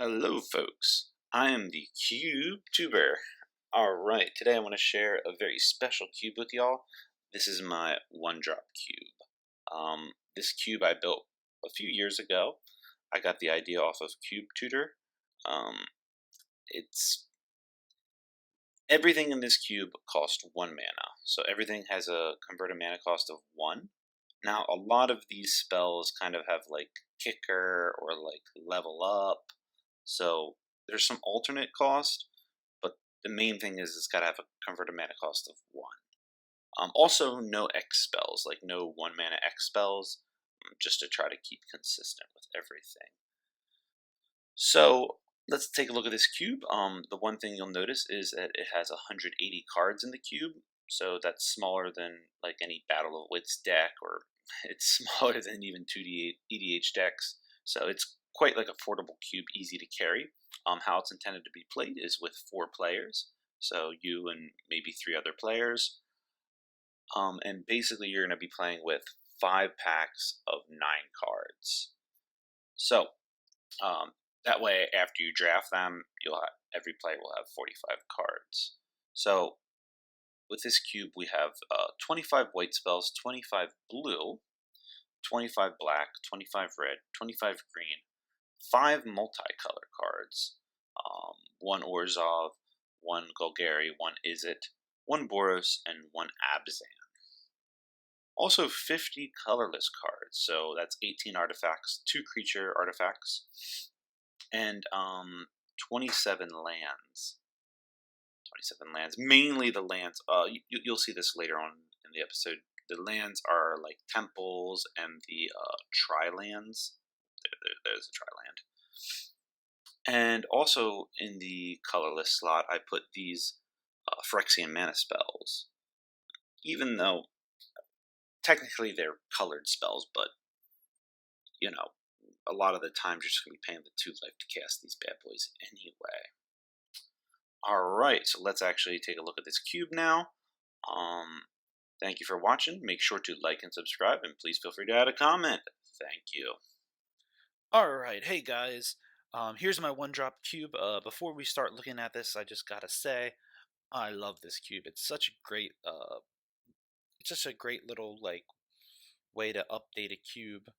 Hello, folks. I am the Cube Tuber. Alright, today I want to share a very special cube with y'all. This is my one drop cube. This cube I built a few years ago. I got the idea off of Cube Tutor. It's everything in this cube cost 1 mana, so everything has a converted mana cost of 1. Now, a lot of these spells kind of have like kicker or like level up. So there's some alternate cost, but the main thing is it's got to have a converted mana cost of 1. Also, no X spells, like no 1 mana X spells, just to try to keep consistent with everything. So let's take a look at this cube. The one thing you'll notice is that it has 180 cards in the cube, so that's smaller than like any Battle of Wits deck, or it's smaller than even 2D EDH decks. So it's quite like a portable cube, easy to carry. How it's intended to be played is with 4 players, so you and maybe 3 other players. And basically you're going to be playing with 5 packs of 9 cards. So that way, after you draft them, every player will have 45 cards. So with this cube, we have 25 white spells, 25 blue, 25 black, 25 red, 25 green, 5 multicolor cards, 1 Orzhov, 1 Golgari, 1 Izzet, 1 Boros, and 1 Abzan. Also 50 colorless cards, so that's 18 artifacts, 2 creature artifacts, and 27 lands. 27 lands, mainly the lands, you'll see this later on in the episode. The lands are like temples and the tri-lands. There's a tri-land. And also in the colorless slot, I put these Phyrexian mana spells. Even though technically they're colored spells, but you know, a lot of the time you're just going to be paying the 2 life to cast these bad boys anyway. Alright, so let's actually take a look at this cube now. Thank you for watching. Make sure to like and subscribe, and please feel free to add a comment. Thank you. Alright, hey guys, here's my one drop cube. Before we start looking at this, I just gotta say, I love this cube. It's such a great, little, like, way to update a cube.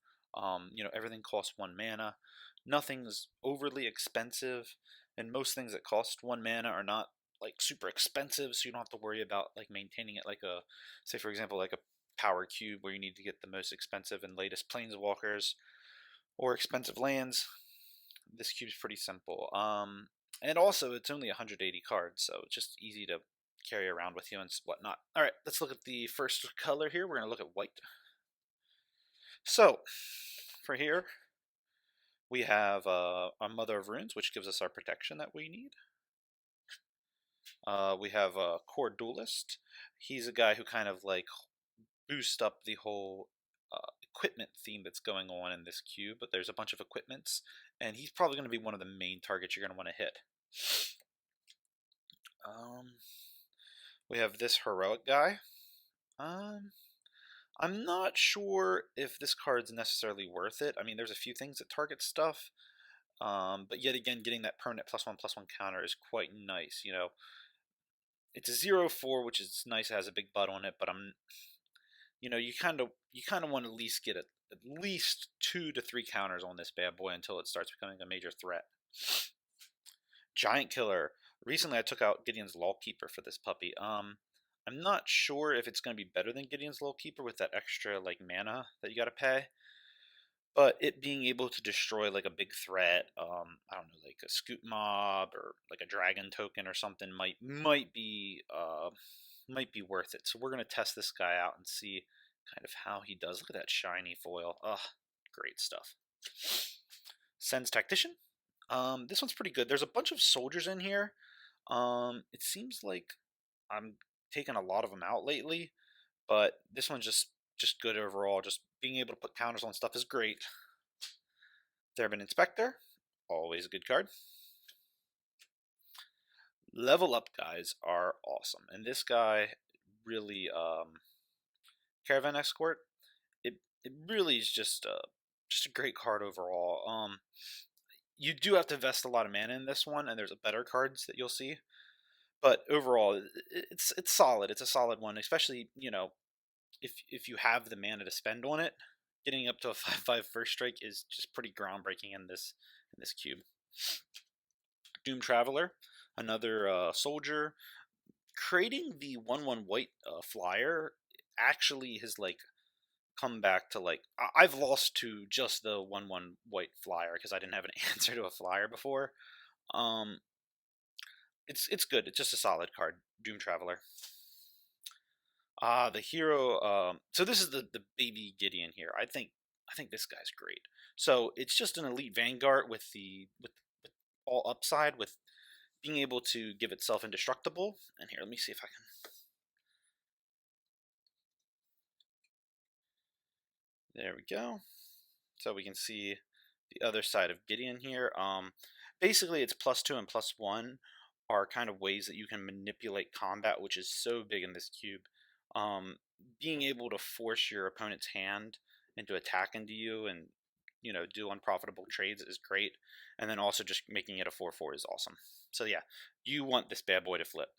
Everything costs 1 mana. Nothing's overly expensive, and most things that cost 1 mana are not, like, super expensive, so you don't have to worry about, like, maintaining it like a, say for example, like a power cube where you need to get the most expensive and latest planeswalkers or expensive lands. This cube's pretty simple. And also it's only 180 cards, so it's just easy to carry around with you and whatnot. All right, let's look at the first color here. We're gonna look at white. So for here, we have our Mother of Runes, which gives us our protection that we need. We have a Core Duelist. He's a guy who kind of like boosts up the whole equipment theme that's going on in this cube, but there's a bunch of equipments, and he's probably going to be one of the main targets you're going to want to hit. We have this Heroic guy. I'm not sure if this card's necessarily worth it. I mean, there's a few things that target stuff, but yet again, getting that permanent +1/+1 counter is quite nice. You know, it's a 0/4, which is nice. It has a big butt on it, but you kind of want to at least get at least 2 to 3 counters on this bad boy until it starts becoming a major threat. Giant Killer. Recently, I took out Gideon's Lawkeeper for this puppy. I'm not sure if it's going to be better than Gideon's Lawkeeper with that extra like mana that you got to pay. But it being able to destroy like a big threat, I don't know, like a Scoot Mob or like a Dragon token or something might be worth it. So we're gonna test this guy out and see kind of how he does. Look at that shiny foil. Ugh, great stuff. Sen's Tactician. This one's pretty good. There's a bunch of soldiers in here. It seems like I'm taking a lot of them out lately, but this one's just good overall. Just being able to put counters on stuff is great. Theremin Inspector, always a good card. Level Up guys are awesome, and this guy really, Caravan Escort, it really is just a great card overall. you do have to invest a lot of mana in this one, and there's better cards that you'll see. But overall, it's solid. It's a solid one, especially if you have the mana to spend on it. Getting up to a 5/5 first strike is just pretty groundbreaking in this cube. Doom Traveler, another soldier. Creating the 1/1 white flyer actually has like come back to like I've lost to just the 1/1 white flyer because I didn't have an answer to a flyer before. Um, it's good. It's just a solid card. Doom Traveler. The hero. So this is the baby Gideon here. I think this guy's great. So it's just an elite vanguard with all upside with being able to give itself indestructible. And here, let me see if I can. There we go. So we can see the other side of Gideon here. Basically, it's +2 and +1 are kind of ways that you can manipulate combat, which is so big in this cube. Being able to force your opponent's hand into attack into you and do unprofitable trades is great, and then also just making it a 4/4 is awesome. So yeah, you want this bad boy to flip.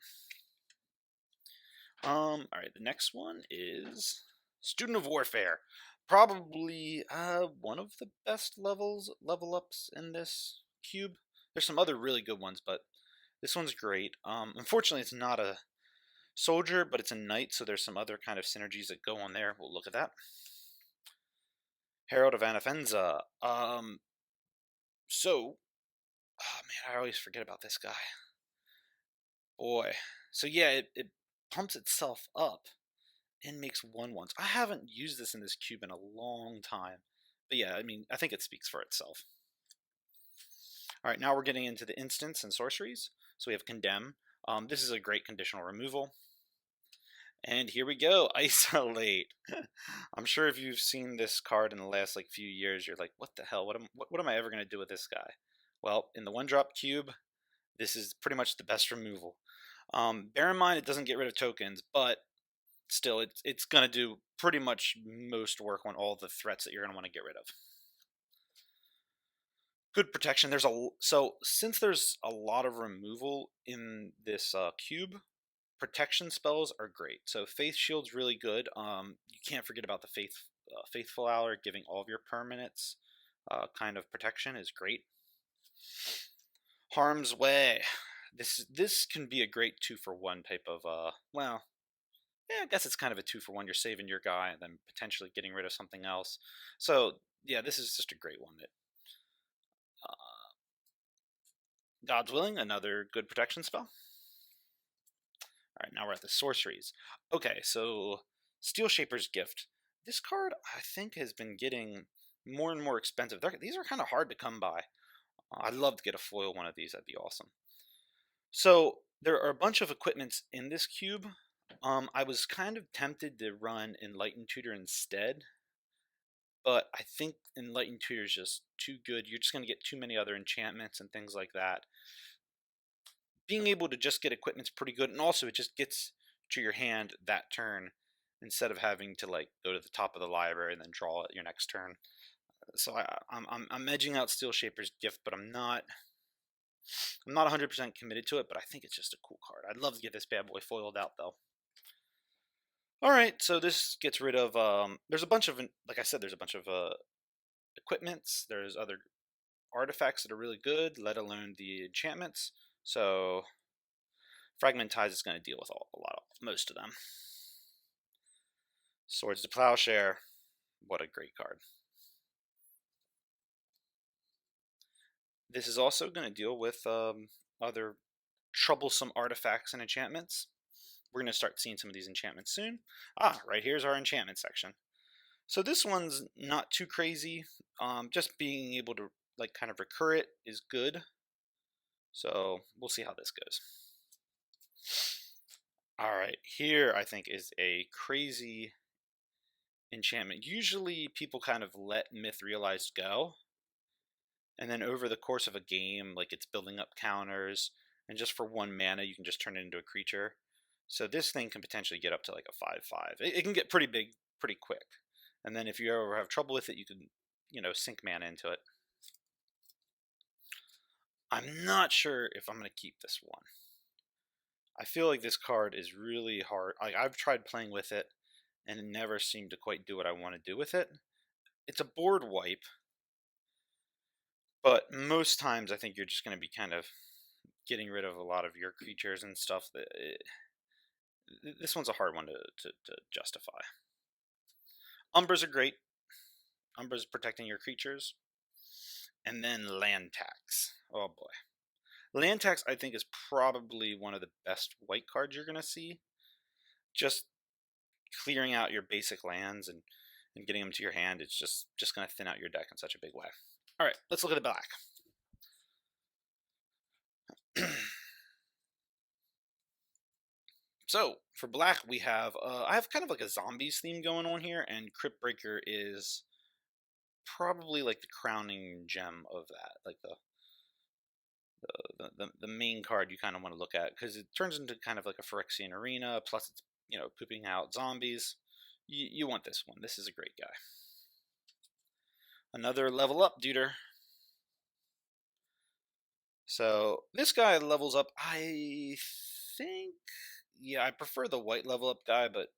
All right, the next one is Student of Warfare. Probably one of the best level ups in this cube. There's some other really good ones, but this one's great. Unfortunately, it's not a soldier, but it's a knight, so there's some other kind of synergies that go on there. We'll look at that. Herald of Anafenza. So, oh man, I always forget about this guy. Boy. So yeah, it pumps itself up and makes 1/1s. I haven't used this in this cube in a long time. But yeah, I mean, I think it speaks for itself. All right, now we're getting into the instants and sorceries. So we have Condemn. This is a great conditional removal. And here we go, Isolate. I'm sure if you've seen this card in the last like few years, you're like, what the hell? What am I ever going to do with this guy? Well, in the 1-drop cube, this is pretty much the best removal. Bear in mind, it doesn't get rid of tokens, but still, it's going to do pretty much most work on all the threats that you're going to want to get rid of. Good protection. So since there's a lot of removal in this cube, protection spells are great. So Faith Shield's really good. You can't forget about the Faithful Hour, giving all of your permanents kind of protection is great. Harm's Way. This can be a great 2-for-1 type of well, yeah, I guess it's kind of a 2-for-1. You're saving your guy and then potentially getting rid of something else. So yeah, this is just a great one. God's Willing, another good protection spell. All right, now we're at the sorceries. Okay, so Steel Shaper's Gift. This card, I think, has been getting more and more expensive. These are kind of hard to come by. I'd love to get a foil one of these. That'd be awesome. So there are a bunch of equipments in this cube. I was kind of tempted to run Enlightened Tutor instead, but I think Enlightened Tutor is just too good. You're just going to get too many other enchantments and things like that. Being able to just get equipment's pretty good, and also it just gets to your hand that turn instead of having to like go to the top of the library and then draw it your next turn. So I'm edging out Steel Shaper's Gift, but I'm not 100% committed to it. But I think it's just a cool card. I'd love to get this bad boy foiled out though. All right, so this gets rid of. There's a bunch of, like I said, there's a bunch of equipments. There's other artifacts that are really good, let alone the enchantments. So Fragmentize is going to deal with most of them. Swords to Plowshare. What a great card. This is also going to deal with other troublesome artifacts and enchantments. We're going to start seeing some of these enchantments soon. Right here's our enchantment section. So this one's not too crazy. Just being able to like kind of recur it is good. So we'll see how this goes. All right, here I think is a crazy enchantment. Usually people kind of let Myth Realized go, and then over the course of a game, like it's building up counters, and just for 1 mana you can just turn it into a creature. So this thing can potentially get up to like a 5/5. It can get pretty big pretty quick, and then if you ever have trouble with it, you can sink mana into it. I'm not sure if I'm going to keep this one. I feel like this card is really hard. Like, I've tried playing with it, and it never seemed to quite do what I want to do with it. It's a board wipe, but most times I think you're just going to be kind of getting rid of a lot of your creatures and stuff. This one's a hard one to justify. Umbras are great. Umbras protecting your creatures. And then land tax. Oh boy. Land tax, I think, is probably one of the best white cards you're going to see. Just clearing out your basic lands and getting them to your hand, it's just going to thin out your deck in such a big way. All right, let's look at the black. So for black, we have I have kind of like a zombies theme going on here, and Crypt Breaker is probably like the crowning gem of that, like the main card you kind of want to look at, because it turns into kind of like a Phyrexian arena. Plus, it's pooping out zombies. You want this one. This is a great guy. Another level up duder. So this guy levels up. I think, yeah, I prefer the white level up guy, but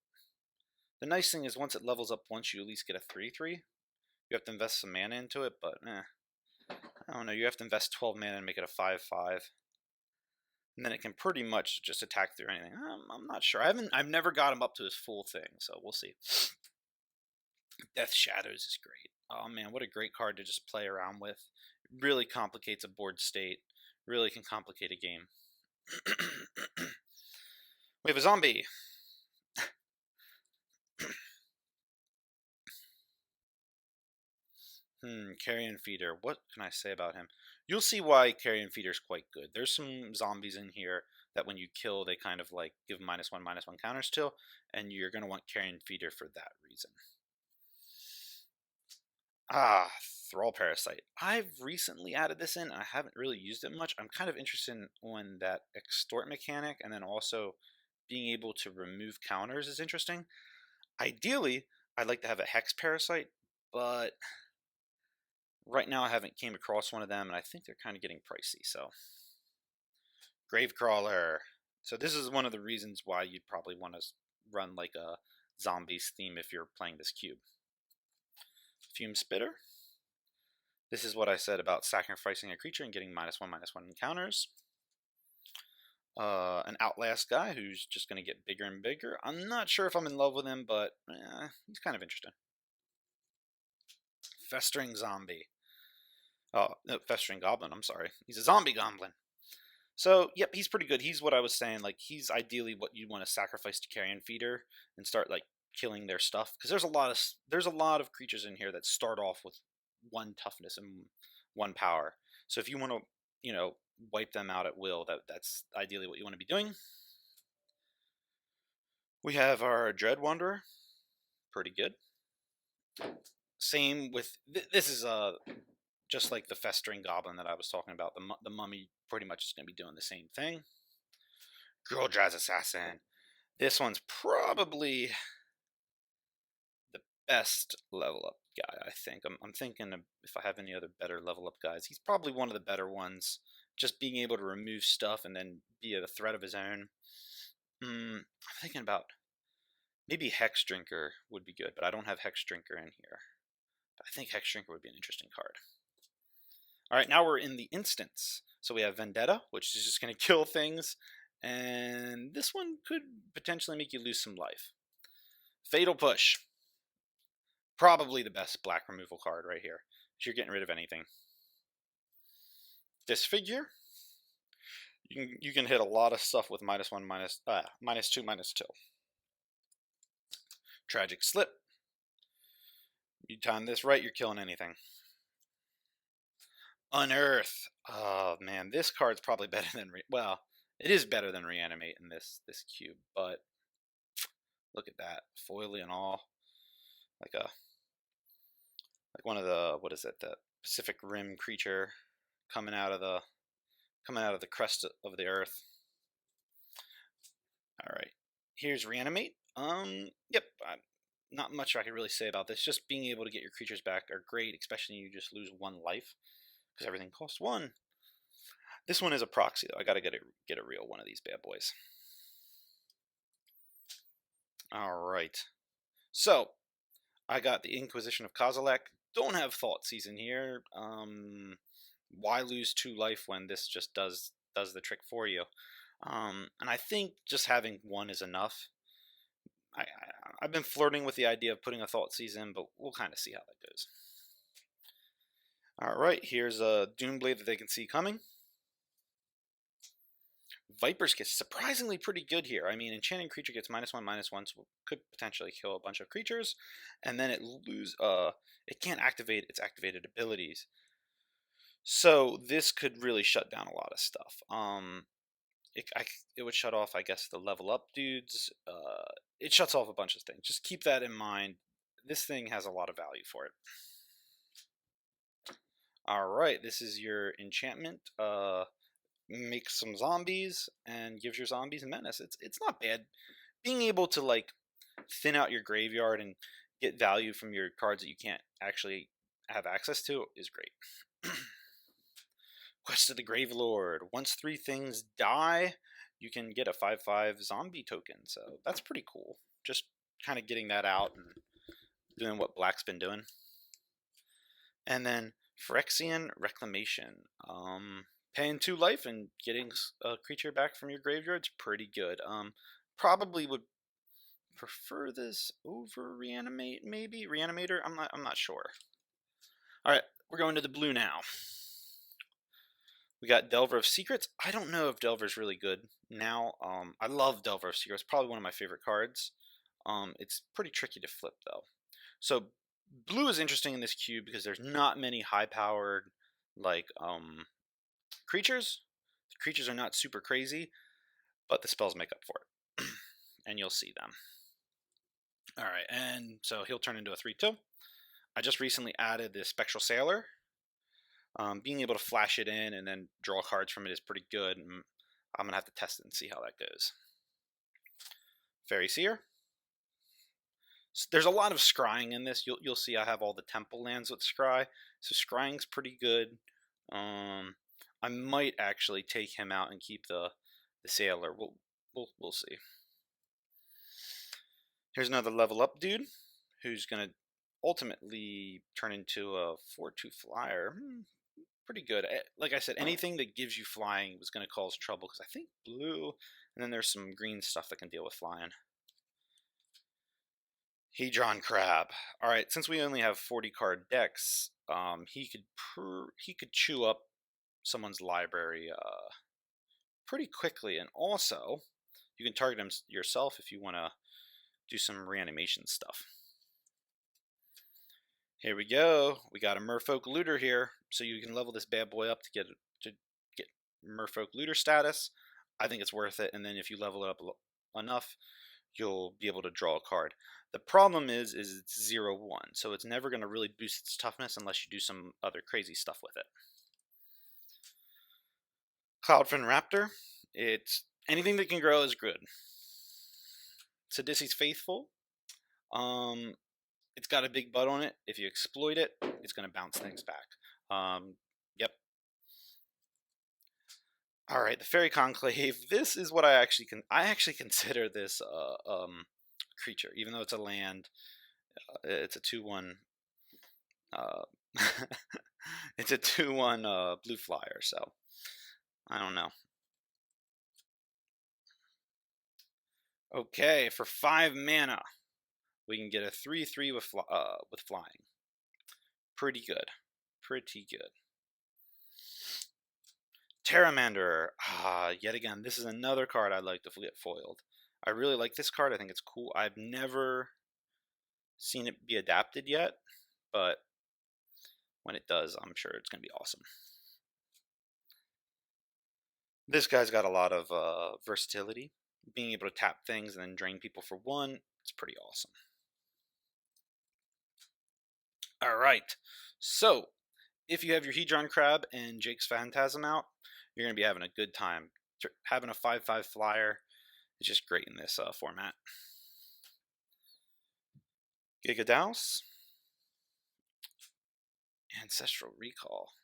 the nice thing is once it levels up once, you at least get a 3/3. You have to invest some mana into it, but I don't know. You have to invest 12 mana and make it a 5/5. And then it can pretty much just attack through anything. I'm not sure. I've never got him up to his full thing, so we'll see. Death Shadows is great. Oh man, what a great card to just play around with. It really complicates a board state. Really can complicate a game. We have a zombie. Carrion Feeder. What can I say about him? You'll see why Carrion Feeder is quite good. There's some zombies in here that when you kill, they kind of like give -1/-1 counters to, and you're going to want Carrion Feeder for that reason. Thrall Parasite. I've recently added this in. I haven't really used it much. I'm kind of interested in that extort mechanic, and then also being able to remove counters is interesting. Ideally, I'd like to have a Hex Parasite, but right now I haven't came across one of them, and I think they're kind of getting pricey. So, Gravecrawler. So this is one of the reasons why you'd probably want to run like a zombies theme if you're playing this cube. Fume Spitter. This is what I said about sacrificing a creature and getting -1/-1 encounters. An Outlast guy who's just going to get bigger and bigger. I'm not sure if I'm in love with him, but he's kind of interesting. Festering Zombie. Oh, no, Festering Goblin, I'm sorry. He's a zombie goblin. So, yep, he's pretty good. He's what I was saying. Like, he's ideally what you want to sacrifice to Carrion Feeder and start, like, killing their stuff. Because there's a lot of creatures in here that start off with 1 toughness and 1 power. So if you want to, wipe them out at will, that's ideally what you want to be doing. We have our Dread Wanderer. Pretty good. Same with... This is just like the Festering Goblin that I was talking about. The Mummy pretty much is going to be doing the same thing. Girldraz Assassin. This one's probably the best level up guy, I think. I'm thinking if I have any other better level up guys. He's probably one of the better ones. Just being able to remove stuff and then be a threat of his own. I'm thinking about maybe Hex Drinker would be good, but I don't have Hex Drinker in here. But I think Hex Drinker would be an interesting card. All right, now we're in the instance. So we have Vendetta, which is just going to kill things. And this one could potentially make you lose some life. Fatal Push. Probably the best black removal card right here. If you're getting rid of anything. Disfigure. You can hit a lot of stuff with -1, -2, -2. Tragic Slip. You time this right, you're killing anything. Unearth. Oh man, this card's probably better than it is better than Reanimate in this cube, but look at that, foily and all, like one of the the Pacific Rim creature coming out of the crust of the earth. All right, here's Reanimate. Yep. Not much I can really say about this. Just being able to get your creatures back are great, especially when you just lose 1 life because everything costs 1. This one is a proxy though. I gotta get a real one of these bad boys. All right. So I got the Inquisition of Kozilek. Don't have Thought Season here. Why lose 2 life when this just does the trick for you? And I think just having one is enough. I've been flirting with the idea of putting a Thought Season, but we'll kind of see how that goes. All right, here's a Doomblade that they can see coming. Viper's Kiss, surprisingly pretty good here. I mean, enchanting creature gets -1/-1, so could potentially kill a bunch of creatures, and then it can't activate its activated abilities. So this could really shut down a lot of stuff. It would shut off, I guess, the level up dudes. It shuts off a bunch of things. Just keep that in mind. This thing has a lot of value for it. All right, this is your enchantment. Makes some zombies and gives your zombies menace. It's not bad. Being able to like thin out your graveyard and get value from your cards that you can't actually have access to is great. Quest of the Grave Lord. Once 3 things die, you can get a 5/5 zombie token. So that's pretty cool. Just kind of getting that out and doing what Black's been doing. And then Phyrexian Reclamation. Paying 2 life and getting a creature back from your graveyard's pretty good. Probably would prefer this over Reanimate, maybe Reanimator. I'm not sure. All right, we're going to the blue now. We got Delver of Secrets. I don't know if Delver's really good now. I love Delver of Secrets. Probably one of my favorite cards. It's pretty tricky to flip though. So blue is interesting in this cube because there's not many high-powered like creatures. The creatures are not super crazy, but the spells make up for it. And you'll see them. All right, and so he'll turn into a 3/2. I just recently added the Spectral Sailor. Being able to flash it in and then draw cards from it is pretty good. I'm going to have to test it and see how that goes. Fairy Seer. So there's a lot of scrying in this. You'll see I have all the temple lands with scry. So scrying's pretty good. I might actually take him out and keep the sailor. We'll see. Here's another level up dude who's gonna ultimately turn into a 4/2 flyer. Pretty good. Like I said, anything that gives you flying was gonna cause trouble because I think blue, and then there's some green stuff that can deal with flying. Hedron Crab. All right, since we only have 40 card decks, he could chew up someone's library pretty quickly, and also you can target him yourself if you want to do some reanimation stuff. Here we go. We got a Merfolk Looter here, so you can level this bad boy up to get Merfolk Looter status. I think it's worth it, and then if you level it up enough, you'll be able to draw a card. The problem is it's 0/1, so it's never going to really boost its toughness unless you do some other crazy stuff with it. Cloudfin Raptor. It's anything that can grow is good. Sidisi's Faithful. It's got a big butt on it. If you exploit it, it's going to bounce things back. Yep. All right, the Fairy Conclave. This is what I actually consider this creature, even though it's a land. It's a 2/1. It's a 2/1 blue flyer. So I don't know. Okay, for 5 mana, we can get a 3/3 with flying. Pretty good. Pretty good. Terramander. Yet again, this is another card I'd like to get foiled. I really like this card. I think it's cool. I've never seen it be adapted yet, but when it does, I'm sure it's going to be awesome. This guy's got a lot of versatility. Being able to tap things and then drain people for 1, it's pretty awesome. All right, so if you have your Hedron Crab and Jake's Phantasm out, you're going to be having a good time. Having a 5/5 flyer is just great in this format. Gigadouse. Ancestral Recall.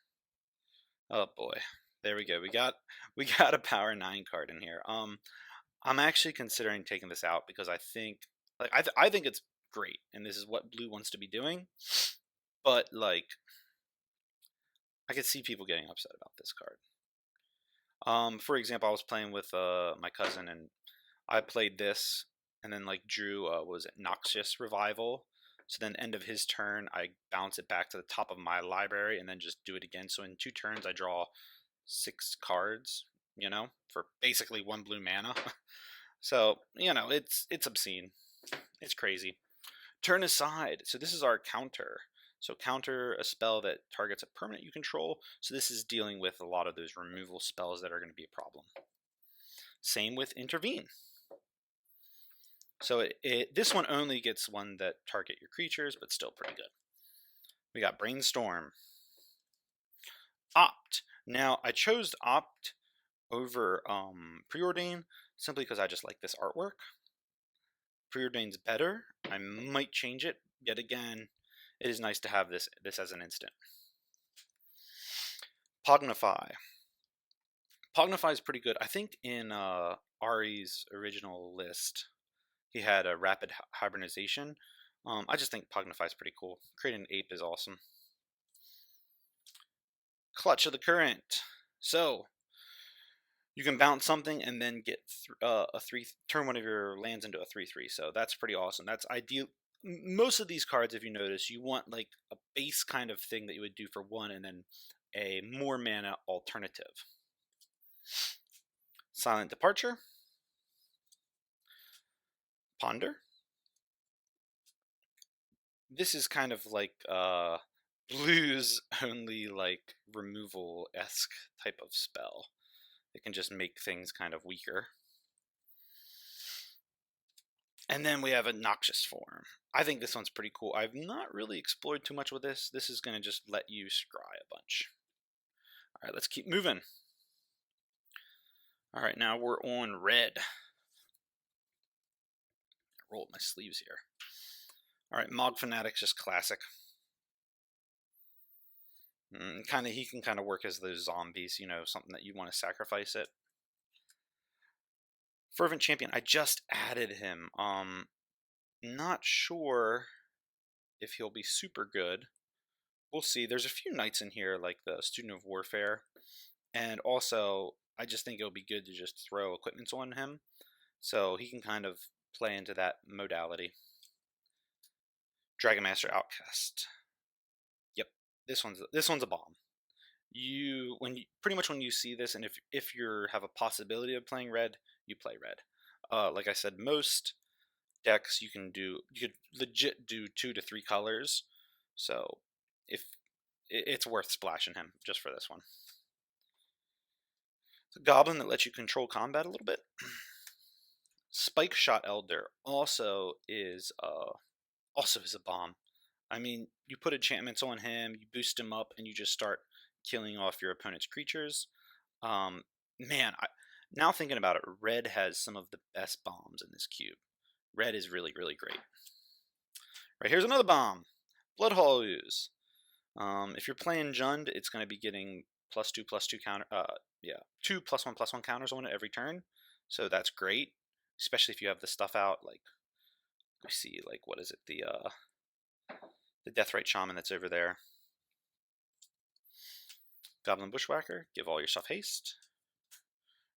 Oh boy. There we go. We got a power 9 card in here. I'm actually considering taking this out because I think I think it's great and this is what blue wants to be doing. But like I could see people getting upset about this card. For example, I was playing with my cousin and I played this and then like drew was it Noxious Revival. So then end of his turn I bounce it back to the top of my library and then just do it again. So in 2 turns I draw 6 cards, for basically 1 blue mana. So, it's obscene. It's crazy. Turn aside. So this is our counter. So counter a spell that targets a permanent you control. So this is dealing with a lot of those removal spells that are going to be a problem. Same with intervene. So this one only gets one that target your creatures, but still pretty good. We got brainstorm. Opt. Now I chose opt over preordain simply because I just like this artwork. Preordain's better. I might change it. Yet again, it is nice to have this as an instant. Pognify. Pognify is pretty good. I think in Ari's original list, he had a rapid hibernization. I just think Pognify is pretty cool. Creating an ape is awesome. Clutch of the Current. So, you can bounce something and then get a 3, turn one of your lands into a 3/3. So that's pretty awesome. That's ideal. Most of these cards, if you notice, you want like a base kind of thing that you would do for 1 and then a more mana alternative. Silent Departure. Ponder. This is kind of like blues only like removal-esque type of spell. It can just make things kind of weaker. And then we have a Noxious Form. I think this one's pretty cool. I've not really explored too much with this. This is going to just let you scry a bunch. All right, let's keep moving. All right, now we're on red. I rolled my sleeves here. All right, Mog Fanatic's just classic. He can kind of work as those zombies, something that you want to sacrifice it. Fervent Champion, I just added him. Not sure if he'll be super good. We'll see. There's a few knights in here, like the Student of Warfare. And also, I just think it'll be good to just throw equipments on him. So he can kind of play into that modality. Dragon Master Outcast. Yep, this one's a bomb. Pretty much when you see this, and if you have a possibility of playing red, you play red. Like I said, most decks you could legit do 2 to 3 colors. So if it's worth splashing him just for this one. It's a goblin that lets you control combat a little bit. Spike Shot Elder also is a bomb. I mean, you put enchantments on him, you boost him up, and you just start killing off your opponent's creatures. Now thinking about it, red has some of the best bombs in this cube. Red is really, really great. Right, here's another bomb. Bloodhall Ooze. If you're playing Jund, it's going to be getting +2/+2 counter. 2 +1/+1 counters on it every turn. So that's great, especially if you have the stuff out. Like we see, like what is it? The Deathrite Shaman that's over there. Goblin Bushwhacker. Give all your stuff haste.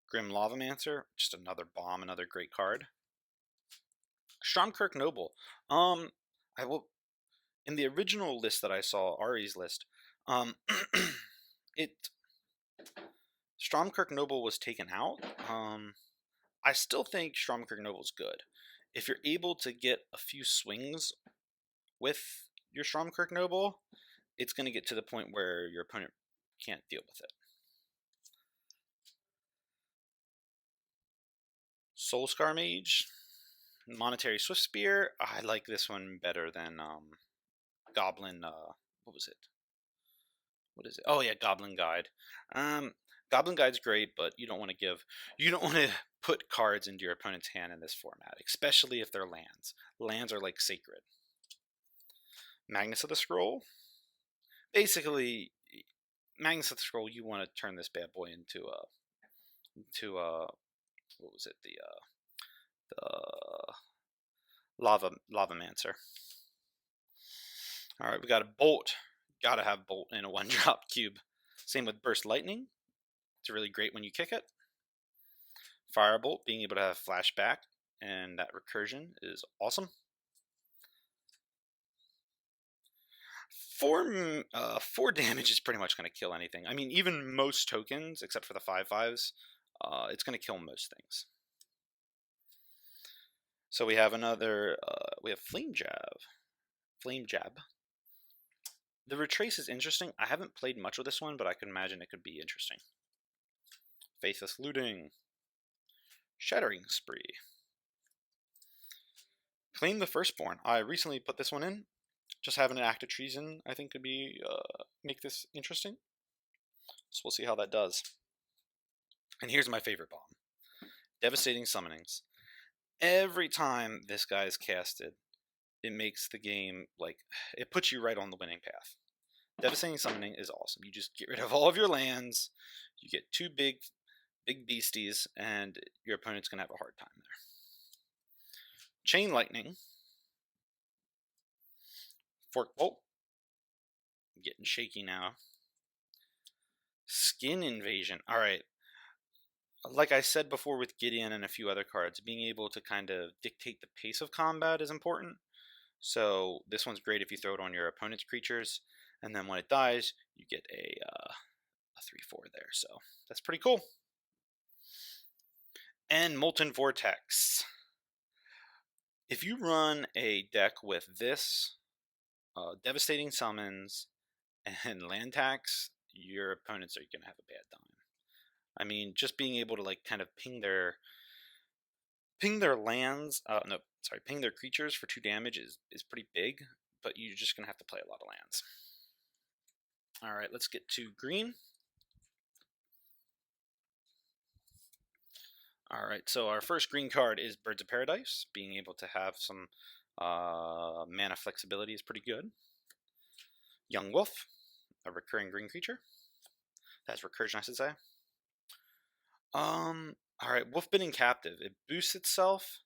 Grim Lavamancer. Just another bomb. Another great card. Stromkirk Noble. I will. In the original list that I saw, Ari's list, Stromkirk Noble was taken out. I still think Stromkirk Noble's good. If you're able to get a few swings with your Stromkirk Noble, it's going to get to the point where your opponent can't deal with it. Soulscar Mage. Monetary Swift Spear. I like this one better than Goblin. What was it? What is it? Oh yeah, Goblin Guide. Goblin Guide's great, but you don't want to put cards into your opponent's hand in this format, especially if they're lands. Lands are like sacred. Magnus of the Scroll. Basically, Magnetic Scroll, you want to turn this bad boy into what was it, the lava mancer. All right, we got a bolt. Gotta have bolt in a 1-drop cube. Same with burst lightning. It's really great when you kick it. Firebolt, being able to have flashback and that recursion is awesome. 4 damage is pretty much going to kill anything. I mean, even most tokens, except for the 5/5s, it's going to kill most things. So we have another, we have Flame Jab. The Retrace is interesting. I haven't played much with this one, but I can imagine it could be interesting. Faithless Looting. Shattering Spree. Claim the Firstborn. I recently put this one in. Just having an Act of Treason, I think, could be make this interesting. So we'll see how that does. And here's my favorite bomb. Devastating Summonings. Every time this guy is casted, it makes the game, like, it puts you right on the winning path. Devastating Summoning is awesome. You just get rid of all of your lands, you get 2 big beasties, and your opponent's going to have a hard time there. Chain Lightning. Fork Bolt. I'm getting shaky now. Skin Invasion. Alright. Like I said before with Gideon and a few other cards, being able to kind of dictate the pace of combat is important. So this one's great if you throw it on your opponent's creatures, and then when it dies, you get a 3/4 there. So that's pretty cool. And Molten Vortex. If you run a deck with this, Devastating Summons, and land tax, your opponents are going to have a bad time. I mean, just being able to, like, kind of ping their lands, ping their creatures for 2 damage is pretty big, but you're just going to have to play a lot of lands. Alright, let's get to green. Alright, so our first green card is Birds of Paradise. Being able to have some mana flexibility is pretty good. Young Wolf, a recurring green creature. That's recursion, I should say. Alright, Wolf-Bitten Captive. It boosts itself,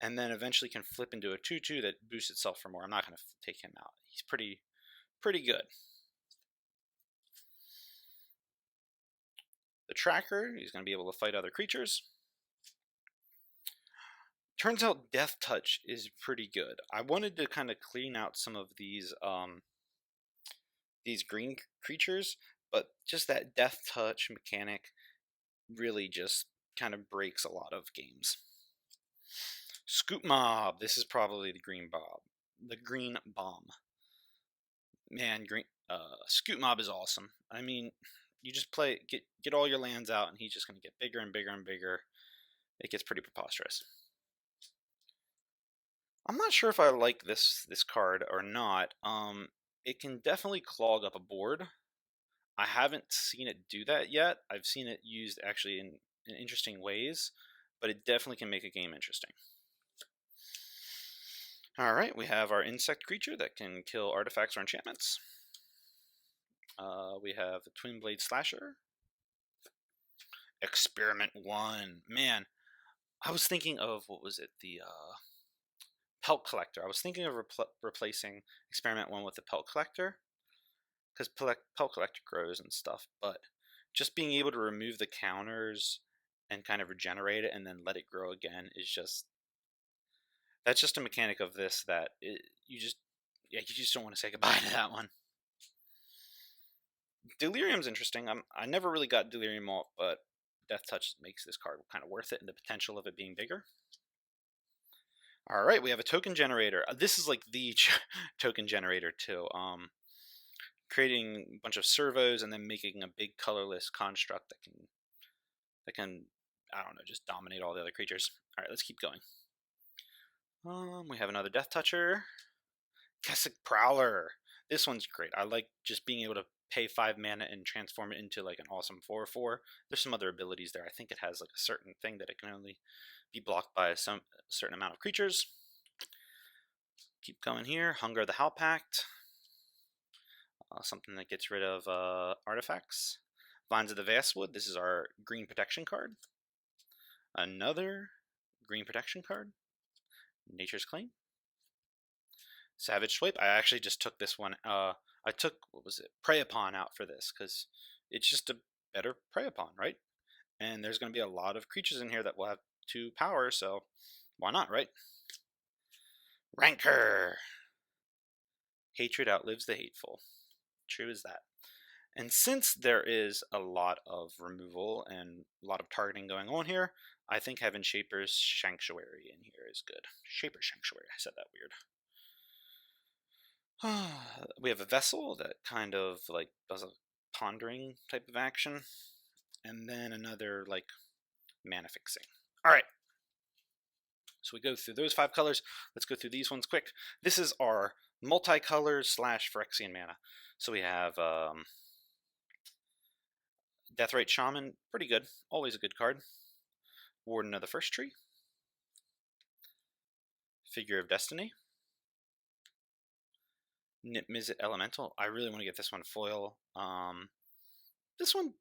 and then eventually can flip into a 2/2 that boosts itself for more. I'm not going to take him out. He's pretty good. The Tracker, he's going to be able to fight other creatures. Turns out Death Touch is pretty good. I wanted to kind of clean out some of these green creatures, but just that Death Touch mechanic really just kind of breaks a lot of games. Scoop Mob. This is probably the green bomb. Man, Scoop Mob is awesome. I mean, you just get all your lands out, and he's just going to get bigger and bigger and bigger. It gets pretty preposterous. I'm not sure if I like this card or not. It can definitely clog up a board. I haven't seen it do that yet. I've seen it used actually in interesting ways, but it definitely can make a game interesting. Alright, we have our insect creature that can kill artifacts or enchantments. We have the Twin Blade Slasher. Experiment 1. Man, I was thinking of, what was it, the Pelt Collector. I was thinking of replacing Experiment 1 with the Pelt Collector, because Pelt Collector grows and stuff, but just being able to remove the counters and kind of regenerate it and then let it grow again is just, that's just a mechanic of this that you just don't want to say goodbye to that one. Delirium's interesting. I never really got Delirium off, but Death Touch makes this card kind of worth it, and the potential of it being bigger. Alright, we have a token generator. This is like the token generator too. Creating a bunch of servos and then making a big colorless construct that can, I don't know, just dominate all the other creatures. Alright, let's keep going. We have another Death Toucher. Kessig Prowler. This one's great. I like just being able to pay 5 mana and transform it into like an awesome 4/4. There's some other abilities there. I think it has like a certain thing that it can only be blocked by some certain amount of creatures. Keep going here. Hunger the Howl Pact. something that gets rid of artifacts. Vines of the Vastwood, this is our green protection card. Another green protection card. Nature's Claim. Savage Swipe, I actually just took this one. I took, what was it, Prey Upon out for this, because it's just a better Prey Upon, right? And there's going to be a lot of creatures in here that will have 2 power, so why not, right? Rancor! Hatred outlives the hateful. True as that. And since there is a lot of removal and a lot of targeting going on here, I think having Shaper's Sanctuary in here is good. Shaper's Sanctuary, I said that weird. We have a Vessel that kind of like does a pondering type of action. And then another like mana fixing. Alright. So we go through those 5 colors. Let's go through these ones quick. This is our multicolor / Phyrexian mana. So we have Deathrite Shaman, pretty good. Always a good card. Warden of the First Tree. Figure of Destiny. Nip Mizzet Elemental. I really want to get this one foil. This one,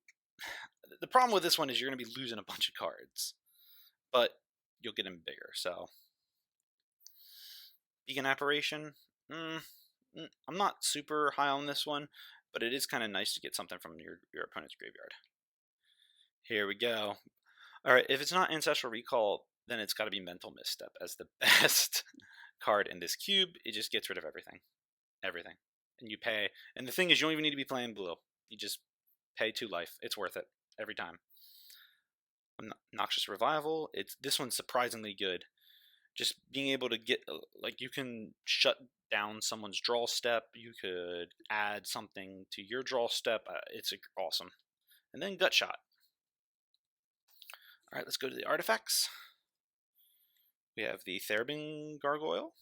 the problem with this one is you're going to be losing a bunch of cards, but you'll get them bigger. So, Beacon Apparition. I'm not super high on this one, but it is kind of nice to get something from your opponent's graveyard. Here we go. Alright, if it's not Ancestral Recall, then it's got to be Mental Misstep as the best card in this cube. It just gets rid of everything. Everything. And you pay. And the thing is, you don't even need to be playing blue. You just pay 2 life. It's worth it. Every time. Noxious Revival. This one's surprisingly good. Just being able to get, like, you can shut down someone's draw step. You could add something to your draw step. It's awesome. And then Gut Shot. Alright, let's go to the artifacts. We have the Therbin Gargoyle.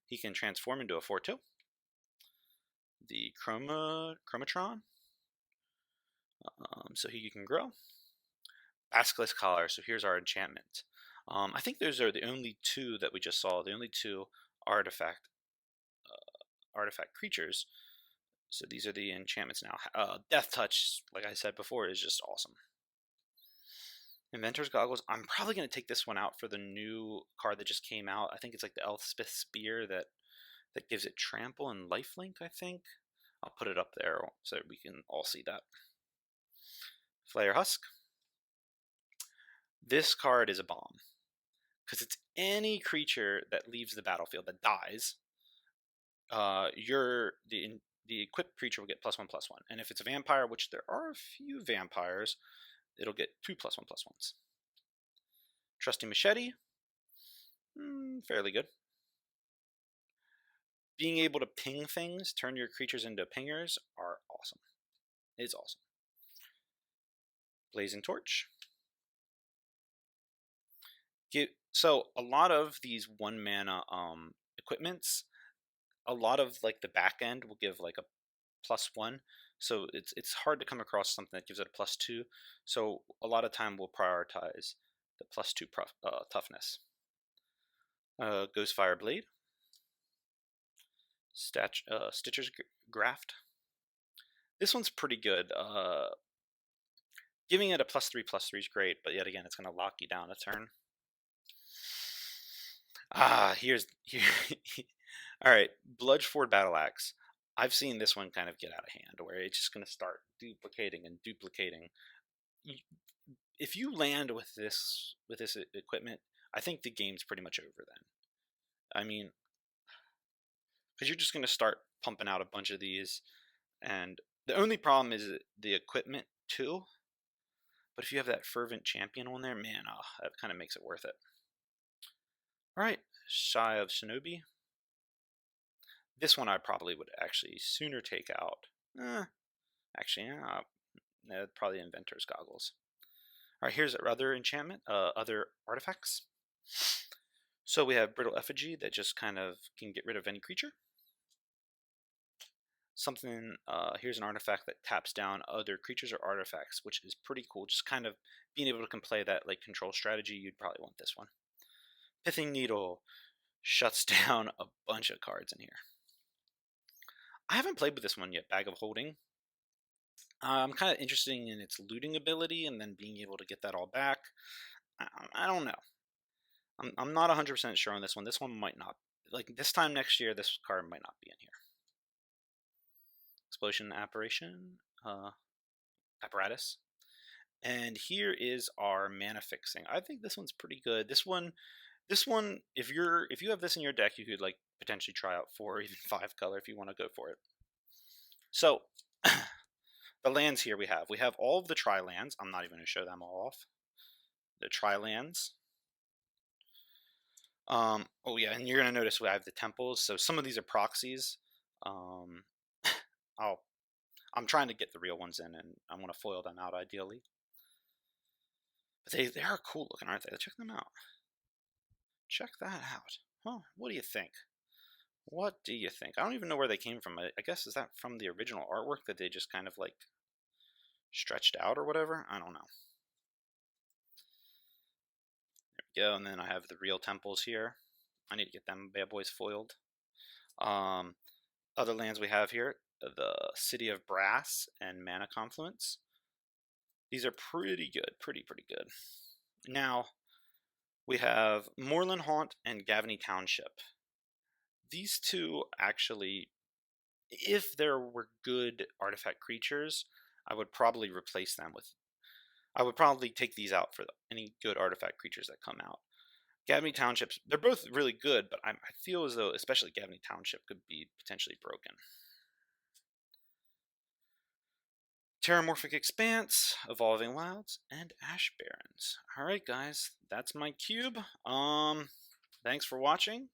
He can transform into a 4/2. The Chromatron. So he can grow. Basilisk Collar. So here's our enchantment. I think those are the only 2 that we just saw. The only 2 artifact creatures. So these are the enchantments now. Death Touch, like I said before, is just awesome. Inventor's Goggles. I'm probably going to take this one out for the new card that just came out. I think it's like the Elspeth Spear that gives it trample and lifelink, I think. I'll put it up there so that we can all see that. Flayer Husk. This card is a bomb. Because it's any creature that leaves the battlefield that dies. The equipped creature will get +1/+1. And if it's a vampire, which there are a few vampires, it'll get 2 +1/+1s. Trusty Machete. Fairly good. Being able to ping things, turn your creatures into pingers, are awesome. It's awesome. Blazing Torch. So a lot of these 1 mana equipments, a lot of like the back end will give like a +1. So it's hard to come across something that gives it a +2. So a lot of time we'll prioritize the +2 toughness. Ghostfire Blade. Stitcher's Graft. This one's pretty good. Giving it a +3/+3 is great, but yet again, it's going to lock you down a turn. Here. All right, Bludgeforward Battle Axe. I've seen this one kind of get out of hand, where it's just going to start duplicating and duplicating. If you land with this equipment, I think the game's pretty much over then. I mean, because you're just going to start pumping out a bunch of these, and the only problem is the equipment too. But if you have that Fervent Champion on there, man, that kind of makes it worth it. Alright, Shy of Shinobi. This one I probably would actually sooner take out. Probably Inventor's Goggles. Alright, here's other enchantment, other artifacts. So we have Brittle Effigy that just kind of can get rid of any creature. Here's an artifact that taps down other creatures or artifacts, which is pretty cool. Just kind of being able to play that like control strategy, you'd probably want this one. Pithing Needle shuts down a bunch of cards in here. I haven't played with this one yet, Bag of Holding. I'm kind of interested in its looting ability and then being able to get that all back. I don't know. I'm not 100% sure on this one. This one might not. Like this time next year, this card might not be in here. Explosion Apparition, Apparatus. And here is our mana fixing. I think this one's pretty good. This one, if you have this in your deck, you could like potentially try out 4 or even 5 color if you want to go for it. So the lands here we have all of the tri lands. I'm not even going to show them all off. The tri lands. Oh yeah, and you're gonna notice we have the temples. So some of these are proxies. Um, I'm trying to get the real ones in, and I want to foil them out ideally. But they are cool looking, aren't they? Check them out. Check that out. Huh? What do you think? What do you think? I don't even know where they came from. I guess is that from the original artwork that they just kind of like stretched out or whatever? I don't know. There we go. And then I have the real temples here. I need to get them bad boys foiled. Other lands we have here, the City of Brass and Mana Confluence. These are pretty good, pretty good. Now, we have Moorland Haunt and Gavany Township. These two actually, if there were good artifact creatures, I would probably replace them with. I would probably take these out for any good artifact creatures that come out. Gavany Townships, they're both really good, but I feel as though, especially Gavany Township, could be potentially broken. Terramorphic Expanse, Evolving Wilds, and Ash Barrens. Alright guys, that's my cube. Thanks for watching.